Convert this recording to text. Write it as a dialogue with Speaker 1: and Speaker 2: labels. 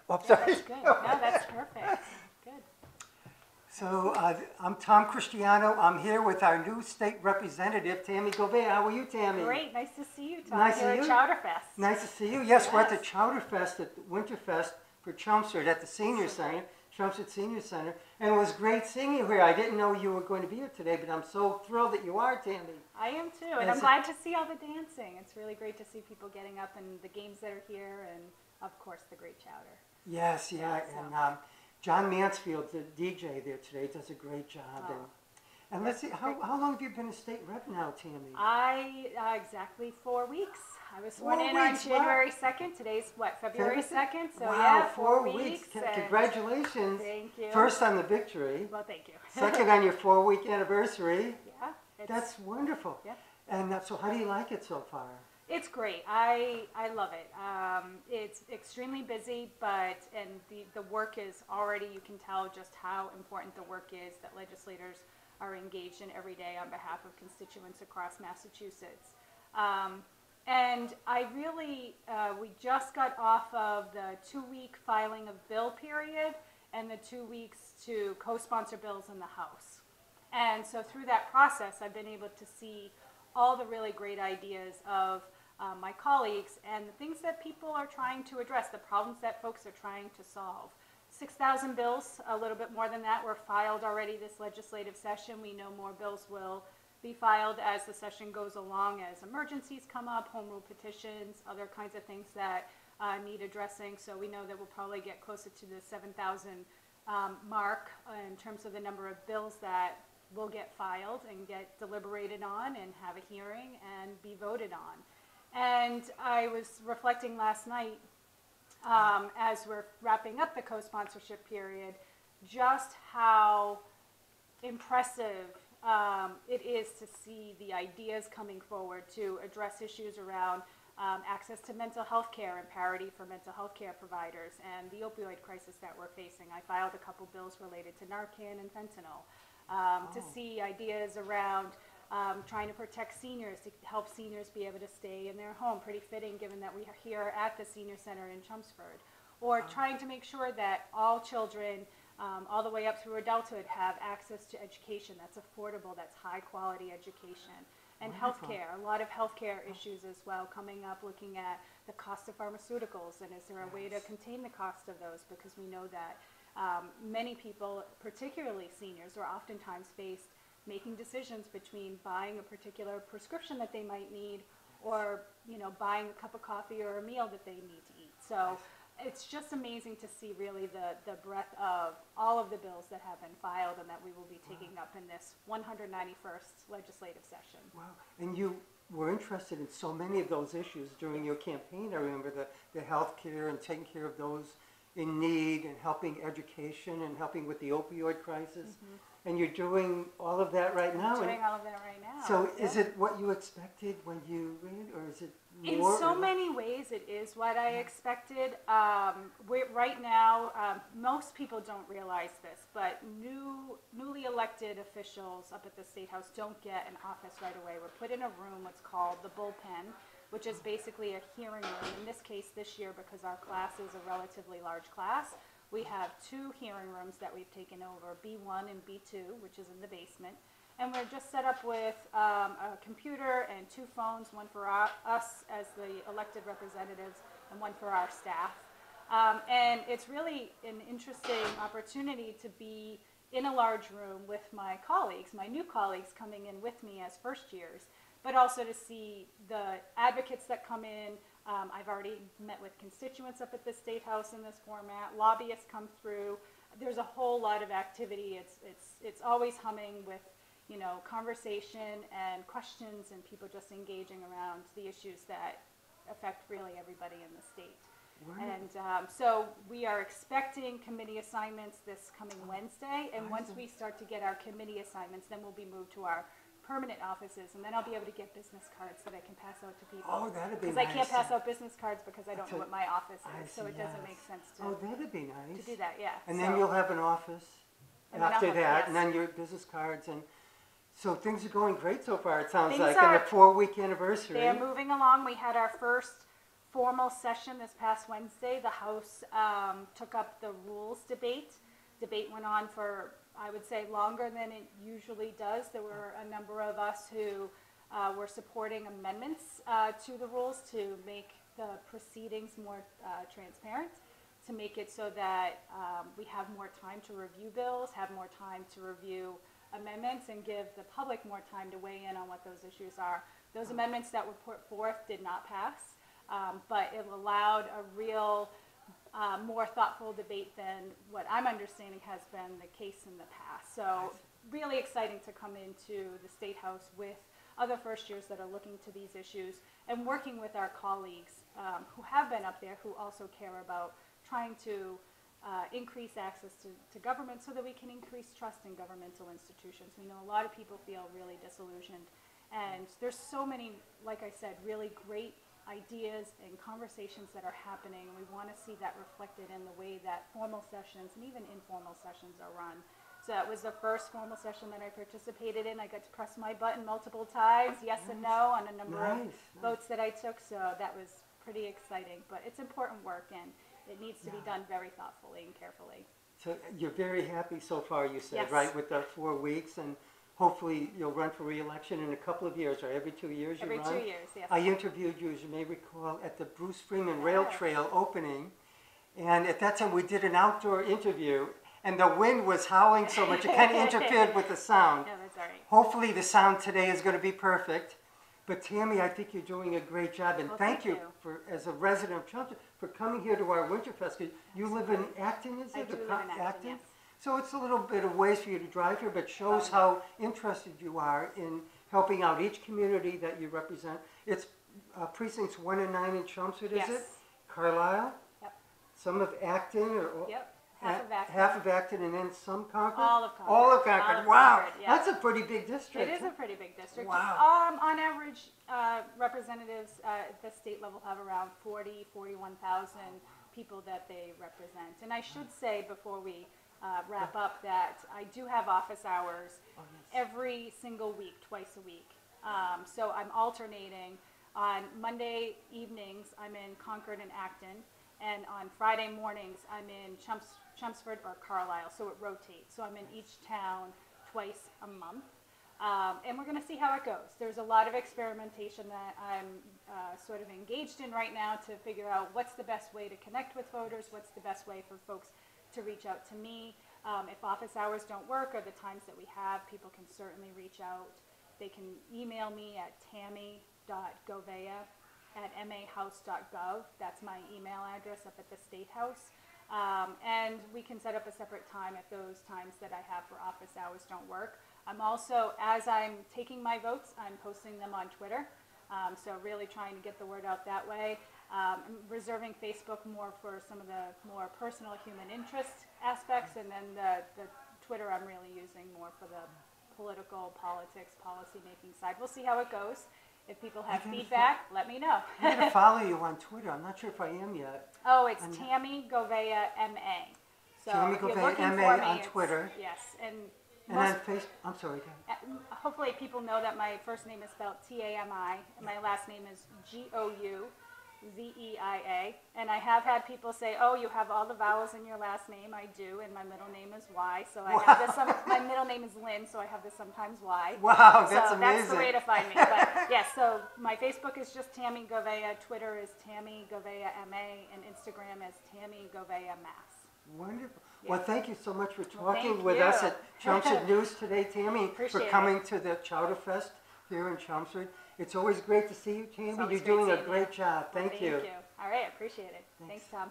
Speaker 1: Oh, I'm sorry.
Speaker 2: That's good. No, that's perfect. Good.
Speaker 1: So I'm Tom Christiano. I'm here with our new state representative, Tami Gouveia. How are you, Tami?
Speaker 2: Great. Nice to see you, Tom.
Speaker 1: Nice
Speaker 2: Here
Speaker 1: to
Speaker 2: at
Speaker 1: you.
Speaker 2: Chowderfest.
Speaker 1: Nice to see you. Yes, we're at the Chowderfest, at the Winterfest for Chelmsford at the Senior Center, Chelmsford Senior Center. And it was great seeing you here. I didn't know you were going to be here today, but I'm so thrilled that you are, Tami.
Speaker 2: I am too, and I'm glad to see all the dancing. It's really great to see people getting up and the games that are here, and of course the great chowder.
Speaker 1: Yes, yeah, and John Mansfield, the DJ there today, does a great job. And let's see, how long have you been a state rep now, Tami?
Speaker 2: Exactly 4 weeks. I was sworn in on January 2nd. Today's what, February 2nd? So
Speaker 1: wow,
Speaker 2: yeah,
Speaker 1: 4 weeks. Congratulations.
Speaker 2: Thank you.
Speaker 1: First on the victory.
Speaker 2: Well, thank you.
Speaker 1: Second on your 4-week anniversary.
Speaker 2: Yeah.
Speaker 1: That's wonderful.
Speaker 2: Yeah.
Speaker 1: And so how do you like it so far?
Speaker 2: It's great. I love it. It's extremely busy, but the work is already, you can tell just how important the work is that legislators are engaged in every day on behalf of constituents across Massachusetts. And I really, we just got off of the 2-week filing of bill period and the 2 weeks to co-sponsor bills in the House. And so through that process, I've been able to see all the really great ideas of my colleagues and the things that people are trying to address, the problems that folks are trying to solve. 6,000 bills, a little bit more than that, were filed already this legislative session. We know more bills will be filed as the session goes along, as emergencies come up, home rule petitions, other kinds of things that need addressing. So we know that we'll probably get closer to the 7,000 mark in terms of the number of bills that will get filed and get deliberated on and have a hearing and be voted on. And I was reflecting last night as we're wrapping up the co-sponsorship period, just how impressive it is to see the ideas coming forward to address issues around access to mental health care and parity for mental health care providers and the opioid crisis that we're facing. I filed a couple bills related to Narcan and fentanyl. To see ideas around trying to protect seniors, to help seniors be able to stay in their home, pretty fitting given that we are here at the Senior Center in Chelmsford, or trying to make sure that all children, all the way up through adulthood, have access to education that's affordable, that's high quality education. And healthcare, a lot of healthcare issues as well coming up, looking at the cost of pharmaceuticals, and is there a way to contain the cost of those, because we know that many people, particularly seniors, are oftentimes faced making decisions between buying a particular prescription that they might need or, you know, buying a cup of coffee or a meal that they need to eat. So it's just amazing to see really the breadth of all of the bills that have been filed and that we will be taking up in this 191st legislative session.
Speaker 1: Wow. And you were interested in so many of those issues during your campaign. I remember the health care and taking care of those in need and helping education and helping with the opioid crisis. And you're doing all of that right now.
Speaker 2: I'm doing all of that right now.
Speaker 1: So is it what you expected when you ran, or is it more?
Speaker 2: In so many ways, it is what I expected. Right now, most people don't realize this, but newly elected officials up at the State House don't get an office right away. We're put in a room, what's called the bullpen, which is basically a hearing room. In this case, this year, because our class is a relatively large class, we have 2 hearing rooms that we've taken over, B1 and B2, which is in the basement. And we're just set up with a computer and 2 phones, one for us as the elected representatives and one for our staff. And it's really an interesting opportunity to be in a large room with my colleagues, my new colleagues coming in with me as first years, but also to see the advocates that come in. I've already met with constituents up at the State House in this format. Lobbyists come through. There's a whole lot of activity. It's always humming with, you know, conversation and questions and people just engaging around the issues that affect really everybody in the state. And so we are expecting committee assignments this coming Wednesday. And once we start to get our committee assignments, then we'll be moved to our permanent offices, and then I'll be able to get business cards that I can pass out to people.
Speaker 1: Oh, that'd be nice.
Speaker 2: Because I can't pass out business cards because I don't know what my office is, so it doesn't make sense to.
Speaker 1: Oh, that'd be nice.
Speaker 2: To do that, yeah.
Speaker 1: And then you'll have an office after that, and then your business cards, and so things are going great so far. It sounds like, in the 4-week anniversary.
Speaker 2: They're moving along. We had our first formal session this past Wednesday, the House took up the rules debate. Debate went on for, I would say, longer than it usually does. There were a number of us who were supporting amendments to the rules to make the proceedings more transparent, to make it so that we have more time to review bills, have more time to review amendments, and give the public more time to weigh in on what those issues are. Those amendments that were put forth did not pass, but it allowed a real more thoughtful debate than what I'm understanding has been the case in the past. So really exciting to come into the State House with other first years that are looking to these issues and working with our colleagues who have been up there, who also care about trying to increase access to government so that we can increase trust in governmental institutions. We know a lot of people feel really disillusioned, and there's so many, like I said, really great ideas and conversations that are happening, and we want to see that reflected in the way that formal sessions and even informal sessions are run. So that was the first formal session that I participated in. I got to press my button multiple times, yes and no, on a number of votes that I took, so that was pretty exciting. But it's important work, and it needs to be done very thoughtfully and carefully.
Speaker 1: So you're very happy so far, you said,
Speaker 2: Yes.
Speaker 1: right, with the 4 weeks, and hopefully you'll run for re-election in a couple of years, or every 2 years you run?
Speaker 2: Every 2 years, yes.
Speaker 1: I interviewed you, as you may recall, at the Bruce Freeman Rail Trail opening, and at that time we did an outdoor interview, and the wind was howling so much it kind of interfered with the sound.
Speaker 2: No, that's all right.
Speaker 1: Hopefully the sound today is going to be perfect. But Tami, I think you're doing a great job, and
Speaker 2: Well,
Speaker 1: thank you
Speaker 2: thank you.
Speaker 1: for, as a resident of Chelmsford, for coming here to our Winterfest. You live in Acton, is it?
Speaker 2: I do live in Acton, yes.
Speaker 1: So it's a little bit of ways for you to drive here, but shows how interested you are in helping out each community that you represent. It's precincts 1 and 9 in Chelmsford, is it?
Speaker 2: Yes.
Speaker 1: Carlisle?
Speaker 2: Yep.
Speaker 1: Some of Acton?
Speaker 2: Yep. Half of Acton.
Speaker 1: Half of Acton, and then some Concord?
Speaker 2: All of Concord.
Speaker 1: All of Concord.
Speaker 2: All of
Speaker 1: Wow.
Speaker 2: Concord, yeah.
Speaker 1: That's a pretty big district.
Speaker 2: It is a pretty big district.
Speaker 1: Wow.
Speaker 2: On average, representatives at the state level have around 41,000 people that they represent. And I should say before we wrap up that I do have office hours every single week, twice a week. So I'm alternating. On Monday evenings, I'm in Concord and Acton. And on Friday mornings, I'm in Chelmsford or Carlisle, so it rotates. So I'm in each town twice a month. And we're going to see how it goes. There's a lot of experimentation that I'm sort of engaged in right now to figure out what's the best way to connect with voters, what's the best way for folks to reach out to me. If office hours don't work or the times that we have, people can certainly reach out. They can email me at tami.gouveia@mahouse.gov. That's my email address up at the State House. And we can set up a separate time if those times that I have for office hours don't work. I'm also, as I'm taking my votes, I'm posting them on Twitter. So really trying to get the word out that way. I'm reserving Facebook more for some of the more personal human interest aspects, and then the Twitter I'm really using more for the political, politics, policy-making side. We'll see how it goes. If people have feedback, let me know.
Speaker 1: I'm going to follow you on Twitter. I'm not sure if I am yet.
Speaker 2: Oh, it's Tami Gouveia, M.A. So
Speaker 1: Tami
Speaker 2: if you're
Speaker 1: Gouveia,
Speaker 2: looking
Speaker 1: M.A.
Speaker 2: for me,
Speaker 1: on
Speaker 2: it's-
Speaker 1: Twitter.
Speaker 2: Yes, and
Speaker 1: And on Facebook, I'm sorry, go ahead.
Speaker 2: hopefully people know that my first name is spelled T-A-M-I, and my last name is Gouveia. And I have had people say, oh, you have all the vowels in your last name. I do, and my middle name is Y. So I have this, my middle name is Lynn, so I have this sometimes Y.
Speaker 1: Wow, that's
Speaker 2: so
Speaker 1: amazing.
Speaker 2: That's the way to find me. But yes, so my Facebook is just Tami Gouveia, Twitter is Tami Gouveia M.A., and Instagram is Tami Gouveia Mass.
Speaker 1: Wonderful.
Speaker 2: Yeah.
Speaker 1: Well, thank you so much for
Speaker 2: Well,
Speaker 1: talking
Speaker 2: thank
Speaker 1: with
Speaker 2: you.
Speaker 1: us at Chelmsford News today, Tami, for
Speaker 2: Appreciate
Speaker 1: coming to the Chowder Fest here in Chelmsford. It's always great to see you, Tami.
Speaker 2: always
Speaker 1: You're
Speaker 2: great
Speaker 1: doing a
Speaker 2: seeing you.
Speaker 1: great job. Thank you.
Speaker 2: All right, I appreciate it. Thanks, Tom.